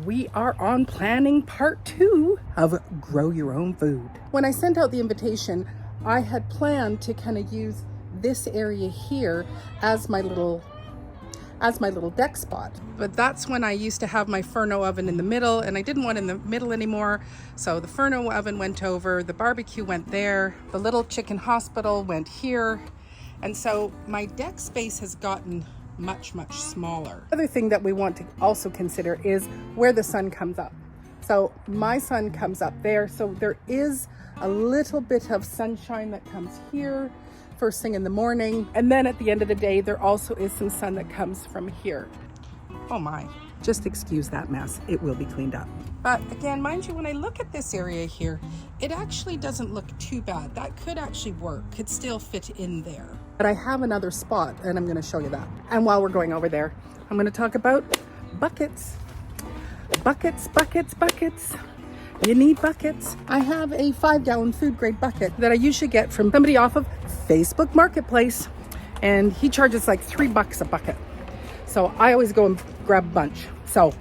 we are on planning part 2 of Grow Your Own Food. When I sent out the invitation, I had planned to kind of use this area here as my little deck spot. But that's when I used to have my Furno oven in the middle, and I didn't want it in the middle anymore. So the Furno oven went over, the barbecue went there, the little chicken hospital went here. And so my deck space has gotten much smaller. Other thing that we want to also consider is where the sun comes up. So my sun comes up there, so there is a little bit of sunshine that comes here first thing in the morning, and then at the end of the day there also is some sun that comes from here. Oh my, just excuse that mess, it will be cleaned up. But again, mind you, when I look at this area here, it actually doesn't look too bad. That could actually work, could still fit in there. But I have another spot and I'm going to show you that. And while we're going over there, I'm going to talk about buckets. Buckets. You need buckets. I have a 5-gallon food grade bucket that I usually get from somebody off of Facebook Marketplace, and he charges like $3 a bucket. So I always go and grab a bunch. So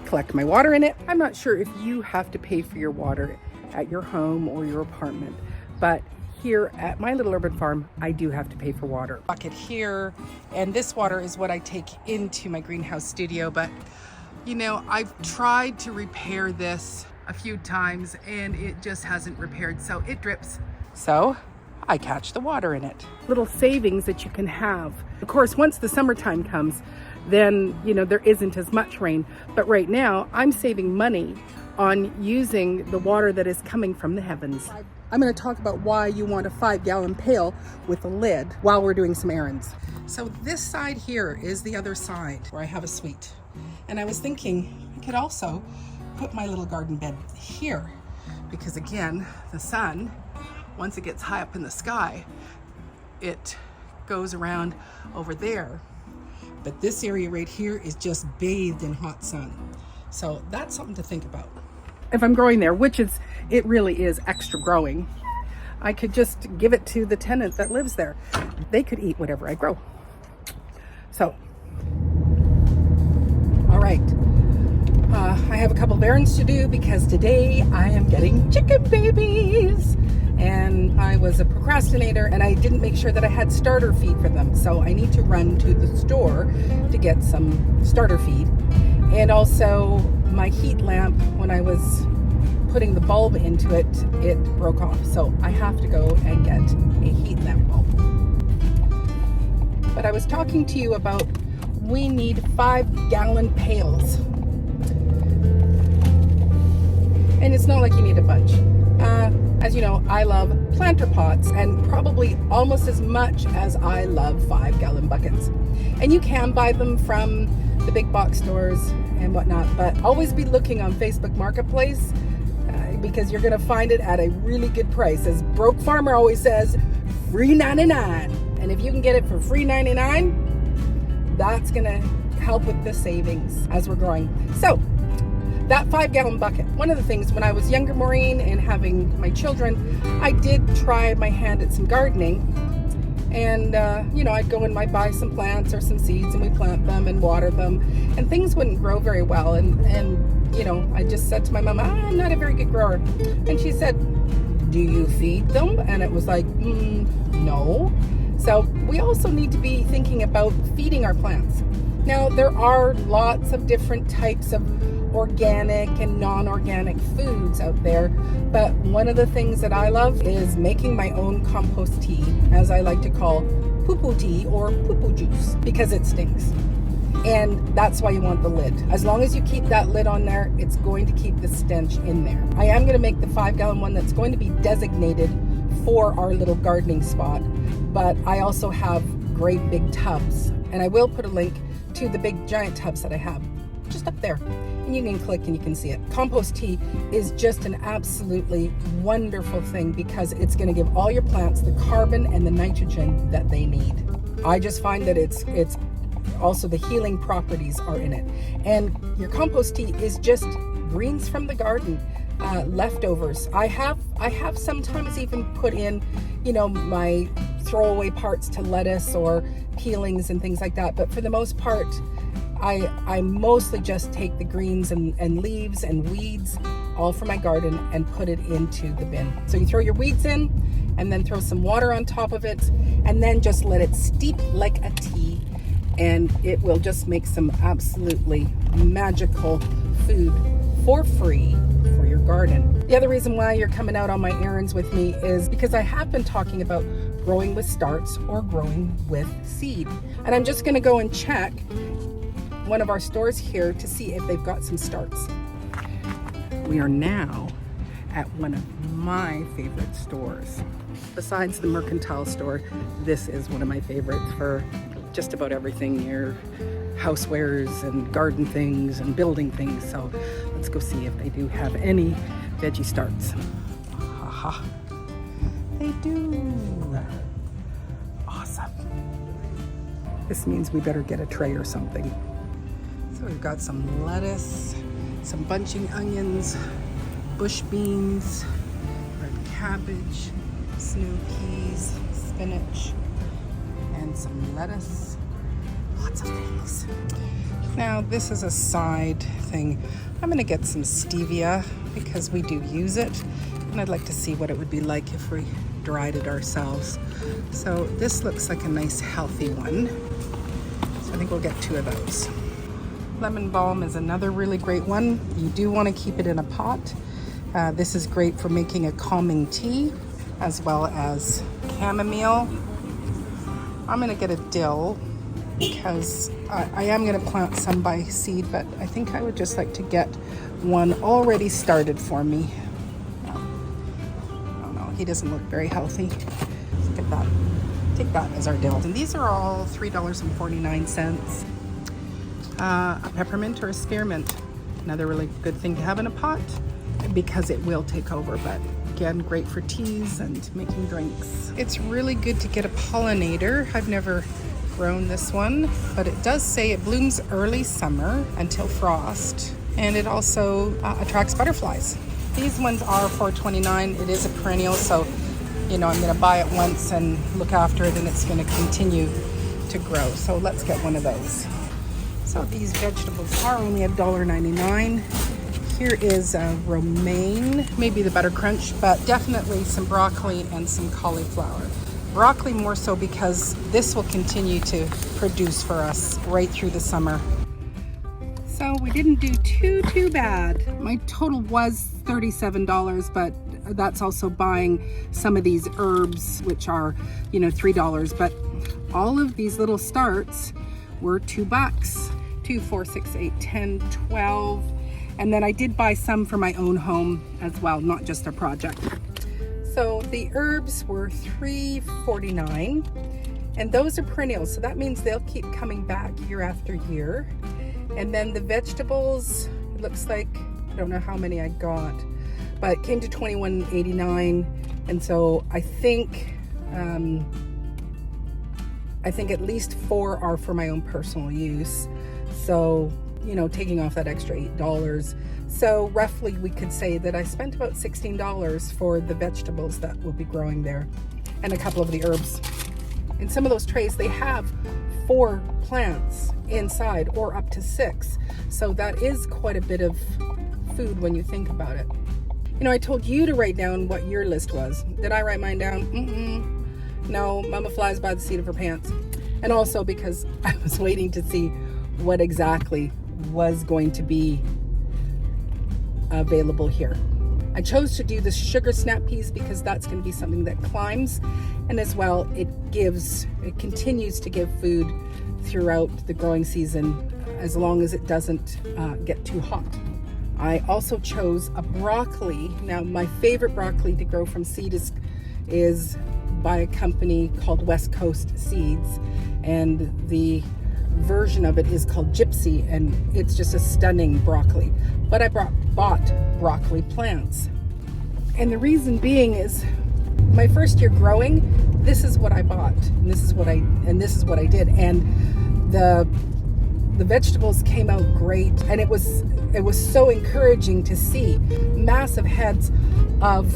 collect my water in it. I'm not sure if you have to pay for your water at your home or your apartment, but here at my little urban farm, I do have to pay for water. Bucket here, and this water is what I take into my greenhouse studio. But you know, I've tried to repair this a few times and it just hasn't repaired, so it drips. So I catch the water in it. Little savings that you can have. Of course, once the summertime comes, then you know there isn't as much rain. But right now I'm saving money on using the water that is coming from the heavens. I'm going to talk about why you want a 5-gallon pail with a lid while we're doing some errands. So this side here is the other side where I have a suite. And I was thinking I could also put my little garden bed here, because again, the sun, once it gets high up in the sky, it goes around over there. But this area right here is just bathed in hot sun. So that's something to think about. If I'm growing there, which it really is extra growing, I could just give it to the tenant that lives there. They could eat whatever I grow. So, all right. I have a couple of errands to do because today I am getting chicken babies. And I was a procrastinator and I didn't make sure that I had starter feed for them. So I need to run to the store to get some starter feed. And also my heat lamp, when I was putting the bulb into it, it broke off. So I have to go and get a heat lamp bulb. But I was talking to you about we need 5-gallon pails. And it's not like you need a bunch. As you know, I love planter pots, and probably almost as much as I love 5-gallon buckets. And you can buy them from the big box stores and whatnot, but always be looking on Facebook Marketplace because you're going to find it at a really good price. As Broke Farmer always says, free 99. And if you can get it for free 99, that's going to help with the savings as we're growing. So that 5-gallon bucket. One of the things when I was younger, Maureen, and having my children, I did try my hand at some gardening. And, you know, I'd go and I'd buy some plants or some seeds and we plant them and water them. And things wouldn't grow very well. And you know, I just said to my mom, I'm not a very good grower. And she said, do you feed them? And it was like, no. So we also need to be thinking about feeding our plants. Now, there are lots of different types of organic and non-organic foods out there, but one of the things that I love is making my own compost tea, as I like to call poo-poo tea or poo-poo juice, because it stinks. And that's why you want the lid. As long as you keep that lid on there, it's going to keep the stench in there. I am going to make the 5-gallon one that's going to be designated for our little gardening spot, but I also have great big tubs, and I will put a link to the big giant tubs that I have just up there, and you can click and you can see it. Compost tea is just an absolutely wonderful thing because it's going to give all your plants the carbon and the nitrogen that they need. I just find that it's also the healing properties are in it, and your compost tea is just greens from the garden, leftovers. I have sometimes even put in, you know, my throwaway parts to lettuce or peelings and things like that, but for the most part I mostly just take the greens and leaves and weeds all from my garden and put it into the bin. So you throw your weeds in and then throw some water on top of it and then just let it steep like a tea, and it will just make some absolutely magical food for free for your garden. The other reason why you're coming out on my errands with me is because I have been talking about growing with starts or growing with seed. And I'm just gonna go and check one of our stores here to see if they've got some starts. We are now at one of my favorite stores. Besides the mercantile store, this is one of my favorites for just about everything, your housewares and garden things and building things. So let's go see if they do have any veggie starts. Haha, they do. Awesome. This means we better get a tray or something. So we've got some lettuce, some bunching onions, bush beans, red cabbage, snow peas, spinach, and some lettuce. Lots of things. Now this is a side thing. I'm gonna get some stevia because we do use it, and I'd like to see what it would be like if we dried it ourselves. So this looks like a nice healthy one. So I think we'll get 2 of those. Lemon balm is another really great one. You do want to keep it in a pot. This is great for making a calming tea, as well as chamomile. I'm gonna get a dill because I am gonna plant some by seed, but I think I would just like to get one already started for me. I don't know, he doesn't look very healthy. Look at that. Take that as our dill. And these are all $3.49. A peppermint or a spearmint, another really good thing to have in a pot because it will take over, but again, great for teas and making drinks. It's really good to get a pollinator. I've never grown this one, but it does say it blooms early summer until frost, and it also attracts butterflies. These ones are $4.29. It is a perennial, so you know I'm going to buy it once and look after it, and it's going to continue to grow. So let's get one of those. So these vegetables are only $1.99. Here is romaine, maybe the butter crunch, but definitely some broccoli and some cauliflower. Broccoli more so because this will continue to produce for us right through the summer. So we didn't do too bad. My total was $37, but that's also buying some of these herbs, which are, you know, $3. But all of these little starts were $2. 2, 4, 6, 8, 10, 12. And then I did buy some for my own home as well, not just a project. So the herbs were $3.49, and those are perennials. So that means they'll keep coming back year after year. And then the vegetables, it looks like, I don't know how many I got, but it came to $21.89. And so I think at least 4 are for my own personal use. So, you know, taking off that extra $8. So roughly we could say that I spent about $16 for the vegetables that will be growing there and a couple of the herbs. In some of those trays, they have 4 plants inside or up to 6. So that is quite a bit of food when you think about it. You know, I told you to write down what your list was. Did I write mine down? No, Mama flies by the seat of her pants. And also because I was waiting to see what exactly was going to be available here. I chose to do the sugar snap peas because that's going to be something that climbs, and as well it continues to give food throughout the growing season as long as it doesn't get too hot. I also chose a broccoli. Now my favorite broccoli to grow from seed is by a company called West Coast Seeds, and the version of it is called Gypsy, and it's just a stunning broccoli. But I bought broccoli plants, and the reason being is my first year growing, this is what I bought, and this is what I did, and the vegetables came out great, and it was so encouraging to see massive heads of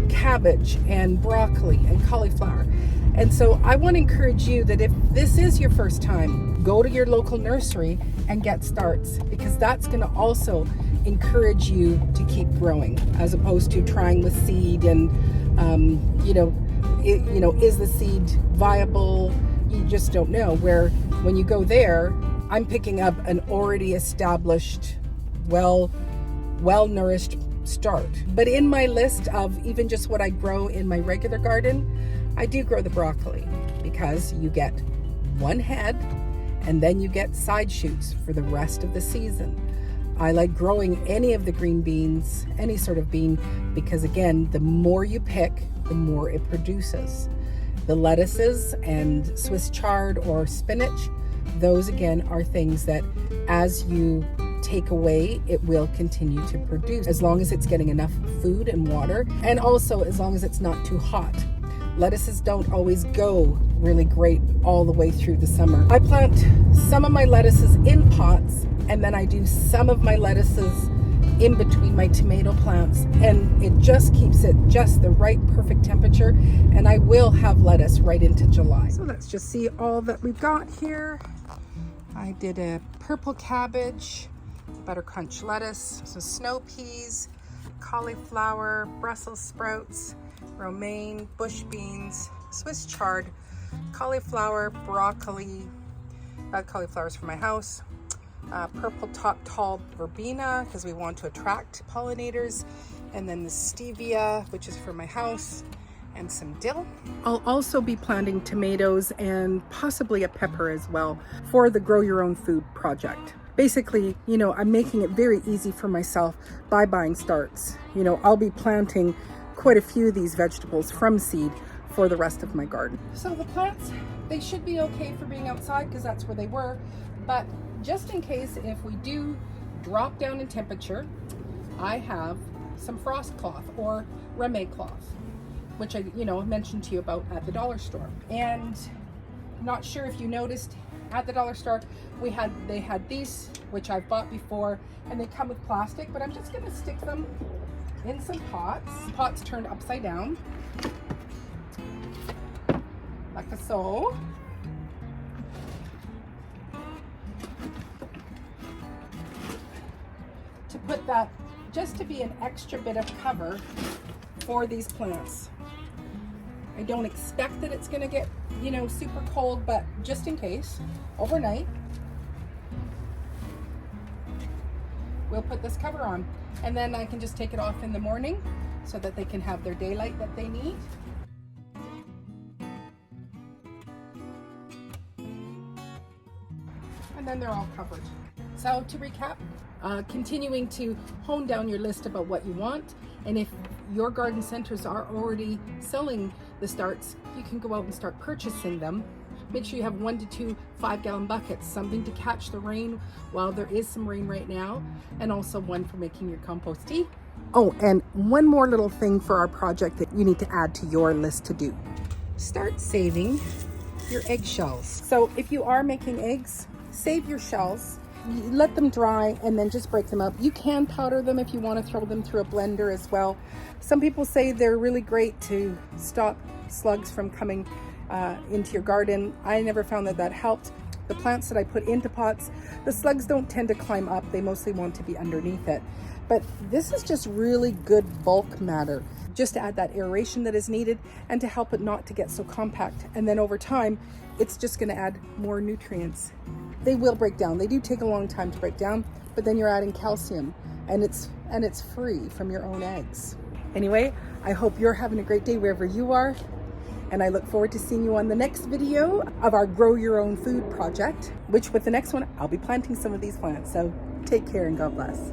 cabbage and broccoli and cauliflower. And so I want to encourage you that if this is your first time, go to your local nursery and get starts, because that's going to also encourage you to keep growing, as opposed to trying with seed and is the seed viable? You just don't know. Where when you go there, I'm picking up an already established, well-nourished start. But in my list of even just what I grow in my regular garden, I do grow the broccoli, because you get one head and then you get side shoots for the rest of the season. I like growing any of the green beans, any sort of bean, because again, the more you pick, the more it produces. The lettuces and Swiss chard or spinach, those again are things that as you take away, it will continue to produce, as long as it's getting enough food and water, and also as long as it's not too hot. Lettuces don't always go really great all the way through the summer. I plant some of my lettuces in pots, and then I do some of my lettuces in between my tomato plants, and it just keeps it just the right perfect temperature, and I will have lettuce right into July. So let's just see all that we've got here. I did a purple cabbage, butter crunch lettuce, some snow peas, cauliflower, Brussels sprouts, romaine, bush beans, Swiss chard, cauliflower, broccoli, cauliflowers from my house, purple top tall verbena, because we want to attract pollinators, and then the stevia, which is for my house, and some dill. I'll also be planting tomatoes and possibly a pepper as well for the Grow Your Own Food project. Basically, I'm making it very easy for myself by buying starts. I'll be planting quite a few of these vegetables from seed for the rest of my garden. So the plants, they should be okay for being outside, because that's where they were. But just in case, if we do drop down in temperature, I have some frost cloth or rame cloth, which I mentioned to you about at the dollar store. And not sure if you noticed, at the dollar store they had these, which I've bought before, and they come with plastic, but I'm just going to stick them in some pots turned upside down, like so. To put that, just to be an extra bit of cover for these plants. I don't expect that it's going to get, super cold, but just in case, overnight, we'll put this cover on, and then I can just take it off in the morning so that they can have their daylight that they need. And then they're all covered. So to recap, continuing to hone down your list about what you want, and if your garden centers are already selling the starts, you can go out and start purchasing them. Make sure you have 1 to 2 5-gallon buckets, something to catch the rain while there is some rain right now, and also one for making your compost tea. Oh, and one more little thing for our project that you need to add to your list to do. Start saving your eggshells. So if you are making eggs, save your shells. Let them dry and then just break them up. You can powder them if you want to throw them through a blender as well. Some people say they're really great to stop slugs from coming into your garden. I never found that helped. The plants that I put into pots, the slugs don't tend to climb up. They mostly want to be underneath it. But this is just really good bulk matter, just to add that aeration that is needed and to help it not to get so compact. And then over time, it's just going to add more nutrients. They will break down. They do take a long time to break down, but then you're adding calcium, and it's free from your own eggs. Anyway, I hope you're having a great day wherever you are, and I look forward to seeing you on the next video of our Grow Your Own Food project, which with the next one, I'll be planting some of these plants. So take care and God bless.